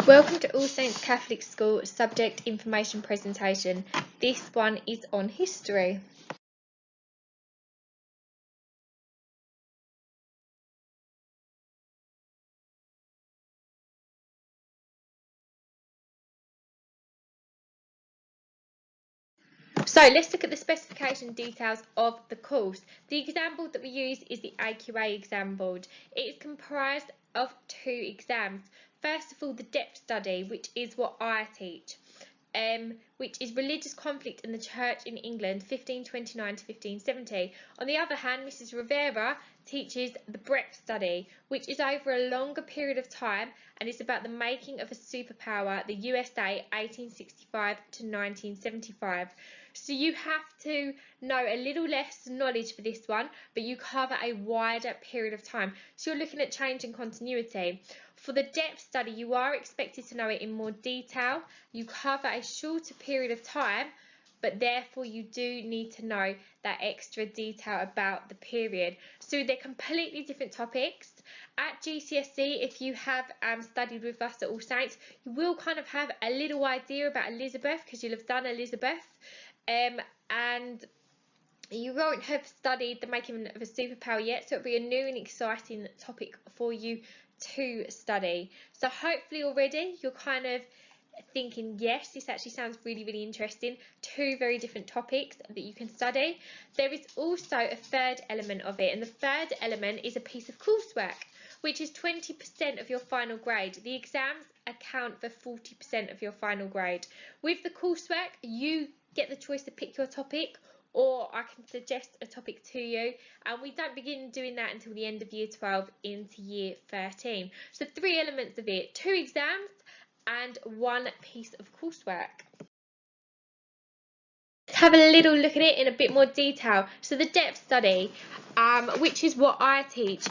Welcome to All Saints Catholic School subject information presentation. This one is on history. So let's look at the specification details of the course. The exam board that we use is the AQA exam board. It is comprised of two exams. First of all, the depth study, which is what I teach. Which is religious conflict in the church in England 1529 to 1570. On the other hand, Mrs. Rivera teaches the breadth study, which is over a longer period of time and is about the making of a superpower, the USA 1865 to 1975. So you have to know a little less knowledge for this one, but you cover a wider period of time. So you're looking at change and continuity. For the depth study, you are expected to know it in more detail. You cover a shorter period of time, but therefore you do need to know that extra detail about the period. So they're completely different topics. At GCSE, if you have studied with us at All Saints, you will kind of have a little idea about Elizabeth because you'll have done Elizabeth. And you won't have studied the making of a superpower yet, so it'll be a new and exciting topic for you to study. So hopefully already you're kind of thinking, yes, this actually sounds really, really interesting. Two very different topics that you can study. There is also a third element of it, and the third element is a piece of coursework, which is 20% of your final grade. The exams account for 40% of your final grade. With the coursework, you get the choice to pick your topic, or I can suggest a topic to you, and we don't begin doing that until the end of year 12 into year 13. So three elements of it: two exams and one piece of coursework. Let's have a little look at it in a bit more detail. So the depth study, which is what I teach,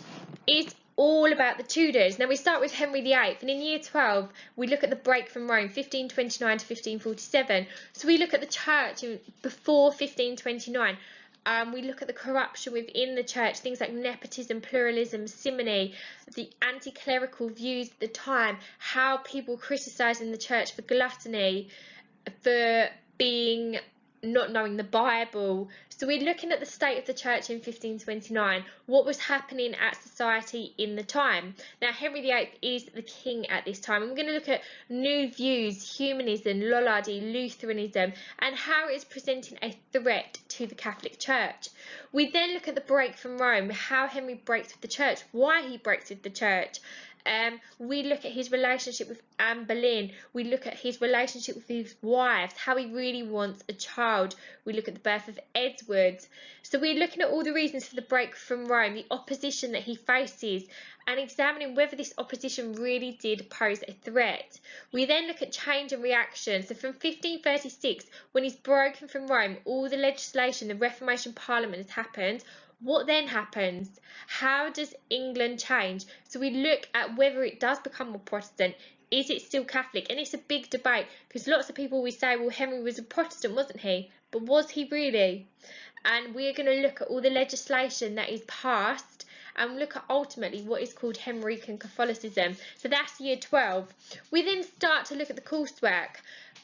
is all about the Tudors. Now we start with Henry VIII, and in year 12 we look at the break from Rome 1529 to 1547. So we look at the church before 1529. We look at the corruption within the church, things like nepotism, pluralism, simony, the anti-clerical views at the time, how people criticising the church for gluttony, for not knowing the Bible. So we're looking at the state of the church in 1529, what was happening at society in the time. Now Henry VIII is the king at this time, and we're going to look at new views, humanism, Lollardy, Lutheranism, and how it is presenting a threat to the Catholic Church. We then look at the break from Rome, how Henry breaks with the church, why he breaks with the church. We look at his relationship with Anne Boleyn. We look at his relationship with his wives, how he really wants a child. We look at the birth of Edward. So we're looking at all the reasons for the break from Rome, the opposition that he faces, and examining whether this opposition really did pose a threat. We then look at change and reaction. So from 1536, when he's broken from Rome, all the legislation, the Reformation Parliament has happened. What then happens? How does England change? So we look at whether it does become more Protestant. Is it still Catholic? And it's a big debate, because lots of people will say, well, Henry was a Protestant, wasn't he? But was he really? And we're going to look at all the legislation that is passed and look at ultimately what is called Henrican Catholicism. So that's year 12. We then start to look at the coursework.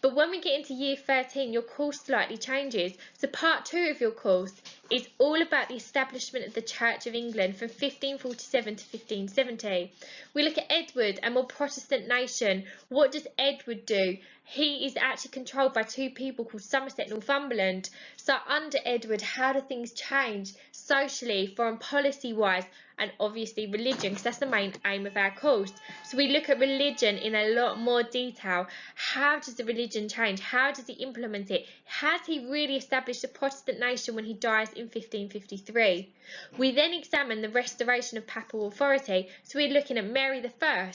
But when we get into year 13, your course slightly changes. So part 2 of your course is all about the establishment of the Church of England from 1547 to 1570. We look at Edward, a more Protestant nation. What does Edward do? He is actually controlled by two people called Somerset and Northumberland. So under Edward, how do things change socially, foreign policy wise, and obviously religion, because that's the main aim of our course. So we look at religion in a lot more detail. How does the religion change? How does he implement it? Has he really established a Protestant nation when he dies in 1553? We then examine the restoration of papal authority. So we're looking at Mary I.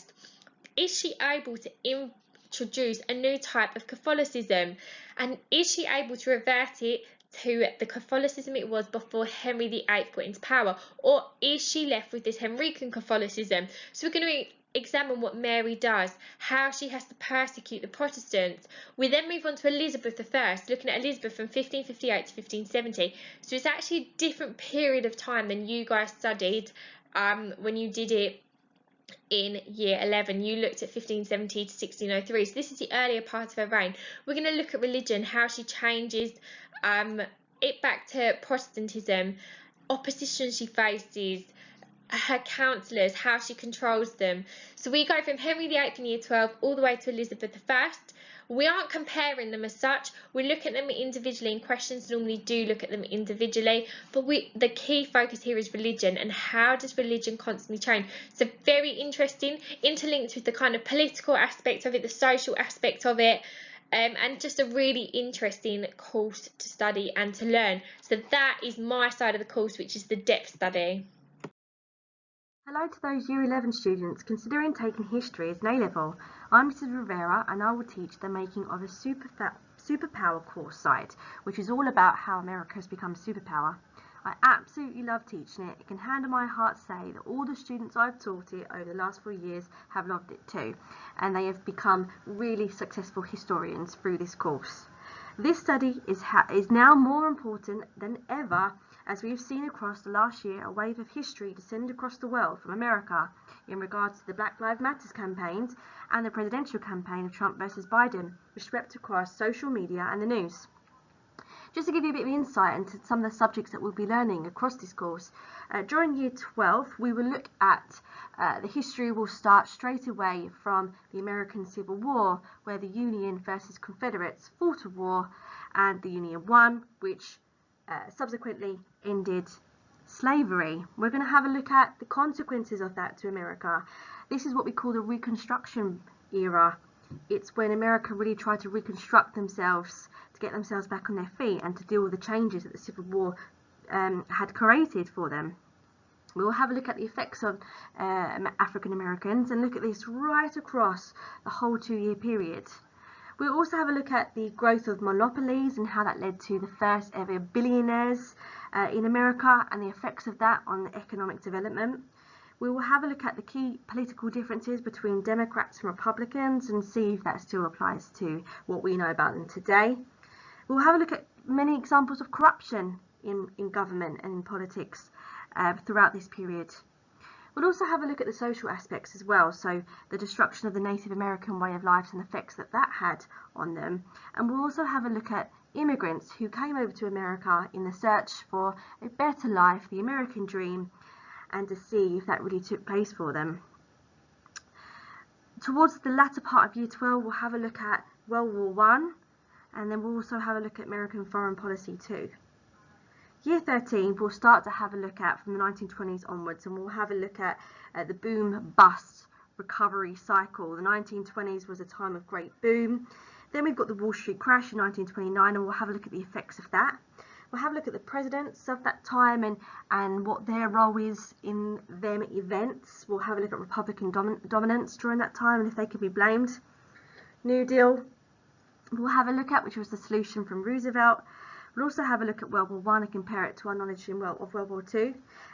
Is she able to introduce a new type of Catholicism? And is she able to revert it to the Catholicism it was before Henry VIII got into power? Or is she left with this Henrican Catholicism? So we're going to examine what Mary does, how she has to persecute the Protestants. We then move on to Elizabeth I, looking at Elizabeth from 1558 to 1570. So it's actually a different period of time than you guys studied when you did it in year 11. You looked at 1570 to 1603, so this is the earlier part of her reign. We're going to look at religion, how she changes it back to Protestantism, opposition she faces, her councillors, how she controls them. So we go from Henry VIII in year 12 all the way to Elizabeth I. We aren't comparing them as such, we look at them individually, and questions normally do look at them individually, but the key focus here is religion, and how does religion constantly change. So very interesting, interlinked with the kind of political aspect of it, the social aspect of it, and just a really interesting course to study and to learn. So that is my side of the course, which is the depth study. Hello to those Year 11 students considering taking history as an A-level. I'm Mrs Rivera and I will teach the making of a superpower course site, which is all about how America has become a superpower. I absolutely love teaching it. It can hand on my heart say that all the students I've taught it over the last 4 years have loved it too, and they have become really successful historians through this course. This study is now more important than ever, as we have seen across the last year a wave of history descend across the world from America in regards to the Black Lives Matter campaigns and the presidential campaign of Trump versus Biden, which swept across social media and the news. Just to give you a bit of insight into some of the subjects that we'll be learning across this course, during year 12 we will look at the history. Will start straight away from the American Civil War, where the Union versus Confederates fought a war and the Union won, which subsequently ended slavery. We're going to have a look at the consequences of that to America. This is what we call the Reconstruction era. It's when America really tried to reconstruct themselves, to get themselves back on their feet and to deal with the changes that the Civil War had created for them. We will have a look at the effects of African Americans and look at this right across the whole 2-year period. We'll also have a look at the growth of monopolies and how that led to the first ever billionaires in America and the effects of that on economic development. We will have a look at the key political differences between Democrats and Republicans and see if that still applies to what we know about them today. We'll have a look at many examples of corruption in government and in politics throughout this period. We'll also have a look at the social aspects as well, so the destruction of the Native American way of life and the effects that that had on them. And we'll also have a look at immigrants who came over to America in the search for a better life, the American dream, and to see if that really took place for them. Towards the latter part of year 12, we'll have a look at World War I, and then we'll also have a look at American foreign policy too. Year 13 we'll start to have a look at from the 1920s onwards, and we'll have a look at the boom-bust recovery cycle. The 1920s was a time of great boom. Then we've got the Wall Street crash in 1929, and we'll have a look at the effects of that. We'll have a look at the presidents of that time and what their role is in them events. We'll have a look at Republican dominance during that time and if they could be blamed. New Deal we'll have a look at, which was the solution from Roosevelt. We'll also have a look at World War I and compare it to our knowledge of World War II. And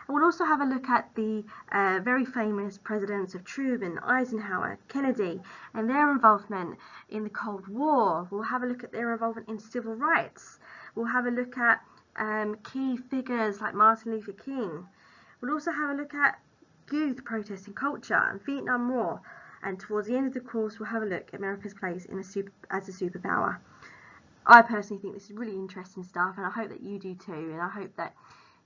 we'll also have a look at the very famous presidents of Truman, Eisenhower, Kennedy, and their involvement in the Cold War. We'll have a look at their involvement in civil rights. We'll have a look at key figures like Martin Luther King. We'll also have a look at youth protesting culture and Vietnam War. And towards the end of the course, we'll have a look at America's place as a superpower. I personally think this is really interesting stuff, and I hope that you do too, and I hope that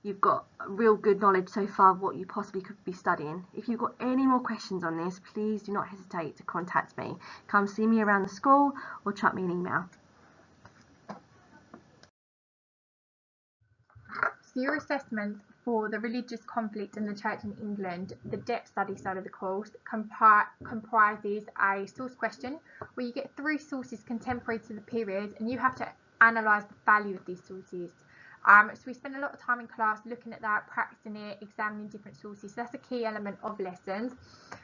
you've got real good knowledge so far of what you possibly could be studying. If you've got any more questions on this, please do not hesitate to contact me. Come see me around the school or chuck me an email. So your assessment for the religious conflict in the church in England, the depth study side of the course, comprises a source question where you get 3 sources contemporary to the period and you have to analyse the value of these sources. So we spend a lot of time in class looking at that, practicing it, examining different sources. So that's a key element of lessons.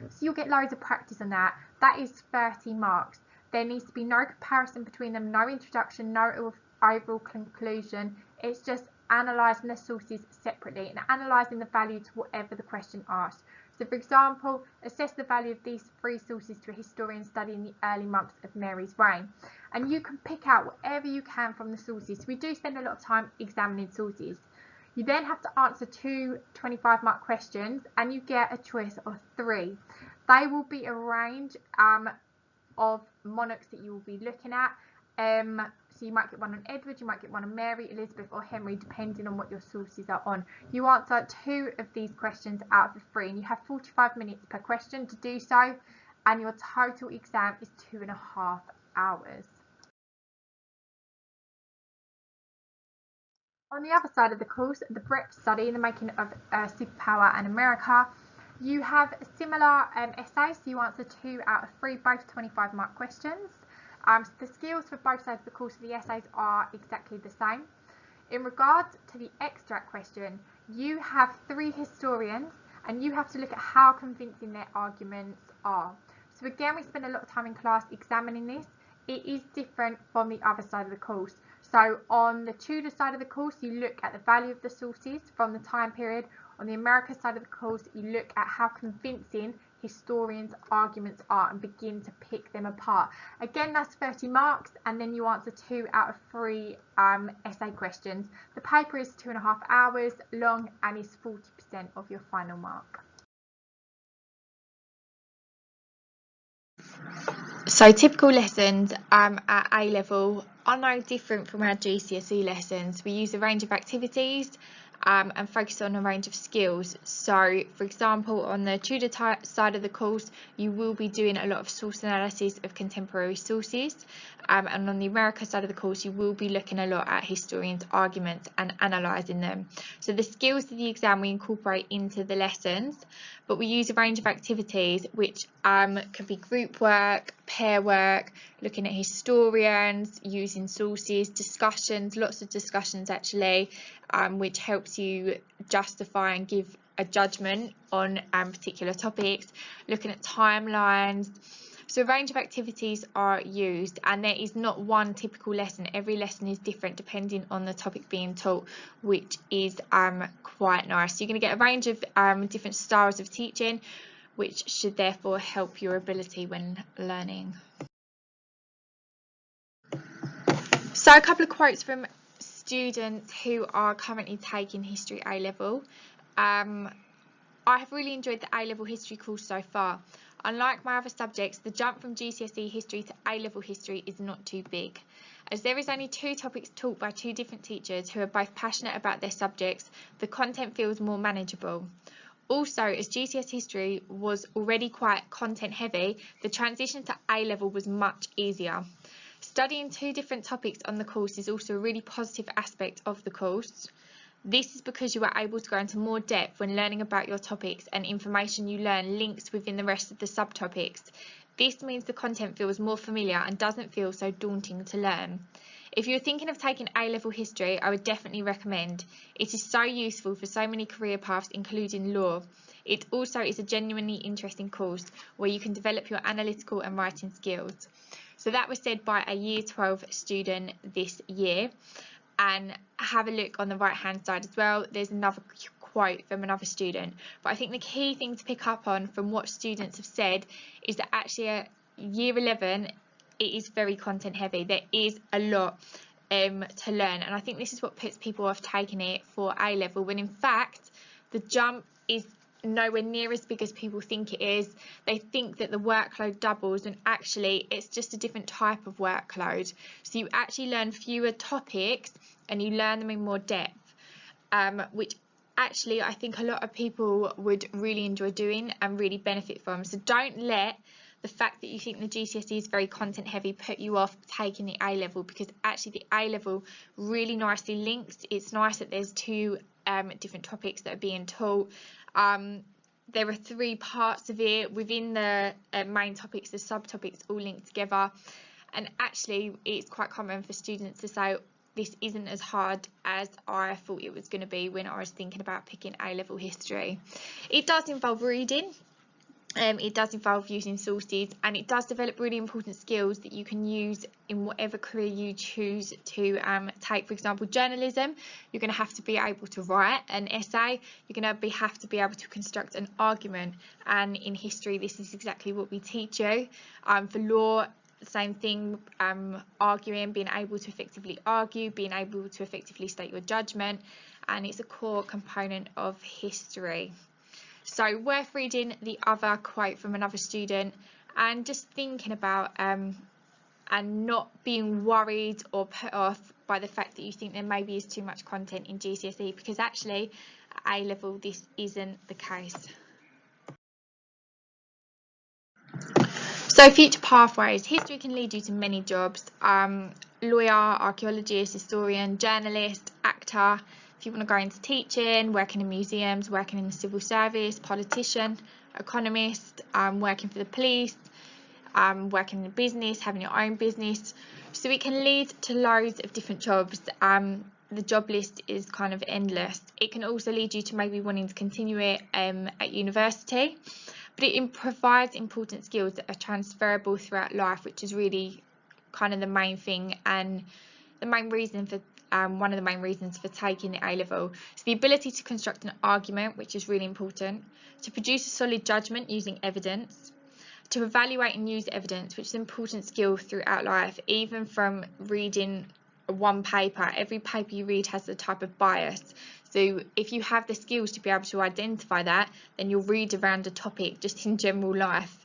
So you'll get loads of practice on that. That is 30 marks. There needs to be no comparison between them, no introduction, no overall conclusion. It's just analysing the sources separately and analysing the value to whatever the question asks. So for example, assess the value of these 3 sources to a historian studying the early months of Mary's reign. And you can pick out whatever you can from the sources. So we do spend a lot of time examining sources. You then have to answer 2 25-mark questions and you get a choice of 3. They will be a range of monarchs that you will be looking at. So you might get one on Edward, you might get one on Mary, Elizabeth or Henry, depending on what your sources are on. You answer 2 of these questions out of the 3, and you have 45 minutes per question to do so, and your total exam is 2.5 hours. On the other side of the course, the breadth study in the making of a superpower and America, you have similar essays, so you answer 2 out of 3, both 25-mark questions. So the skills for both sides of the course of the essays are exactly the same. In regards to the extract question, you have 3 historians and you have to look at how convincing their arguments are. So again, we spend a lot of time in class examining this. It is different from the other side of the course. So on the Tudor side of the course, you look at the value of the sources from the time period. On the America side of the course, you look at how convincing historians' arguments are and begin to pick them apart. Again, that's 30 marks, and then you answer 2 out of 3 essay questions. The paper is 2.5 hours long and is 40% of your final mark. So typical lessons at A level are no different from our GCSE lessons. We use a range of activities and focus on a range of skills. So for example, on the Tudor side of the course, you will be doing a lot of source analysis of contemporary sources, and on the America side of the course, you will be looking a lot at historians' arguments and analysing them. So the skills of the exam we incorporate into the lessons, but we use a range of activities which could be group work, pair work, looking at historians, using sources, discussions, lots of discussions actually, which helps you justify and give a judgment on particular topics, looking at timelines. So a range of activities are used, and there is not one typical lesson. Every lesson is different depending on the topic being taught, which is quite nice. So you're going to get a range of different styles of teaching, which should therefore help your ability when learning. So a couple of quotes from students who are currently taking History A Level. I have really enjoyed the A Level History course so far. Unlike my other subjects, the jump from GCSE History to A Level History is not too big. As there is only 2 topics taught by 2 different teachers who are both passionate about their subjects, the content feels more manageable. Also, as GCSE History was already quite content heavy, the transition to A Level was much easier. Studying 2 different topics on the course is also a really positive aspect of the course. This is because you are able to go into more depth when learning about your topics, and information you learn links within the rest of the subtopics. This means the content feels more familiar and doesn't feel so daunting to learn. If you're thinking of taking A-level history, I would definitely recommend. It is so useful for so many career paths, including law. It also is a genuinely interesting course where you can develop your analytical and writing skills. So that was said by a Year 12 student this year. And have a look on the right hand side as well. There's another quote from another student. But I think the key thing to pick up on from what students have said is that actually at Year 11, it is very content heavy. There is a lot to learn. And I think this is what puts people off taking it for A level, when in fact, the jump is nowhere near as big as people think it is. They think that the workload doubles, and actually it's just a different type of workload. So you actually learn fewer topics and you learn them in more depth, which actually I think a lot of people would really enjoy doing and really benefit from. So don't let the fact that you think the GCSE is very content heavy put you off taking the A level, because actually the A level really nicely links. It's nice that there's 2 different topics that are being taught. There are 3 parts of it within the main topics. The subtopics all linked together, and actually it's quite common for students to say this isn't as hard as I thought it was going to be when I was thinking about picking A-level history. It does involve reading. It does involve using sources, and it does develop really important skills that you can use in whatever career you choose to take. For example, journalism, you're going to have to be able to write an essay, you're going to have to be able to construct an argument, and in history this is exactly what we teach you. For law, same thing, arguing, being able to effectively argue, being able to effectively state your judgment, and it's a core component of history. So worth reading the other quote from another student and just thinking about and not being worried or put off by the fact that you think there maybe is too much content in GCSE, because actually at A level this isn't the case. So future pathways. History can lead you to many jobs. Lawyer, archaeologist, historian, journalist, actor. If you want to go into teaching, working in museums, working in the civil service, politician, economist, working for the police, working in a business, having your own business. So it can lead to loads of different jobs. The job list is kind of endless. It can also lead you to maybe wanting to continue it at university, but it provides important skills that are transferable throughout life, which is really kind of the main thing and the main reason for one of the main reasons for taking the A level. So the ability to construct an argument, which is really important, to produce a solid judgment using evidence, to evaluate and use evidence, which is an important skill throughout life, even from reading one paper. Every paper you read has a type of bias. So if you have the skills to be able to identify that, then you'll read around a topic just in general life.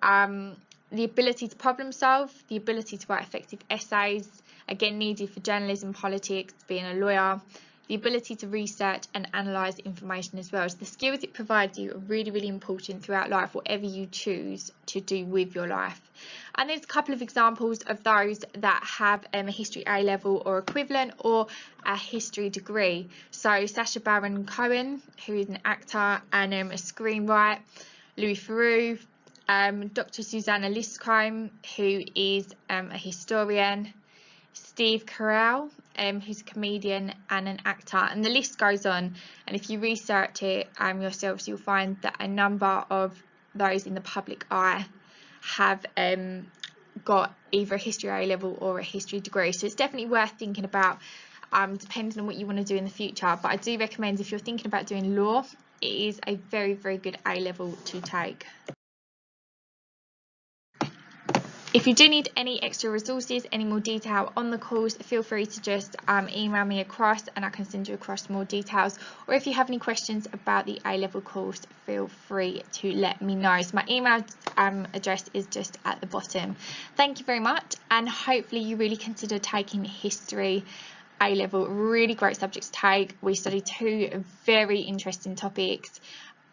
The ability to problem solve, the ability to write effective essays, again needed for journalism, politics, being a lawyer, the ability to research and analyse information as well. So the skills it provides you are really, really important throughout life, whatever you choose to do with your life. And there's a couple of examples of those that have a history A level or equivalent, or a history degree. So Sacha Baron Cohen, who is an actor and a screenwriter, Louis Theroux, Dr. Susanna Liscombe, who is a historian, Steve Carell, who's a comedian and an actor, and the list goes on. And if you research it yourselves, you'll find that a number of those in the public eye have got either a history A level or a history degree. So it's definitely worth thinking about, depending on what you want to do in the future. But I do recommend, if you're thinking about doing law, it is a very, very good A level to take. If you do need any extra resources, any more detail on the course, feel free to just email me across and I can send you across more details. Or if you have any questions about the A-level course, feel free to let me know. So my email address is just at the bottom. Thank you very much, and hopefully you really consider taking history A-level. Really great subject to take. We study 2 very interesting topics.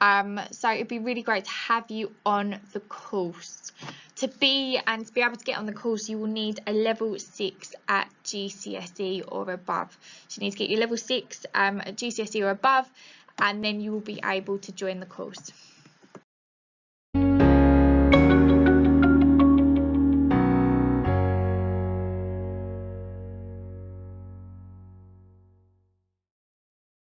So it'd be really great to have you on the course. To be able to get on the course, you will need a level 6 at GCSE or above. So you need to get your level 6 at GCSE or above, and then you will be able to join the course.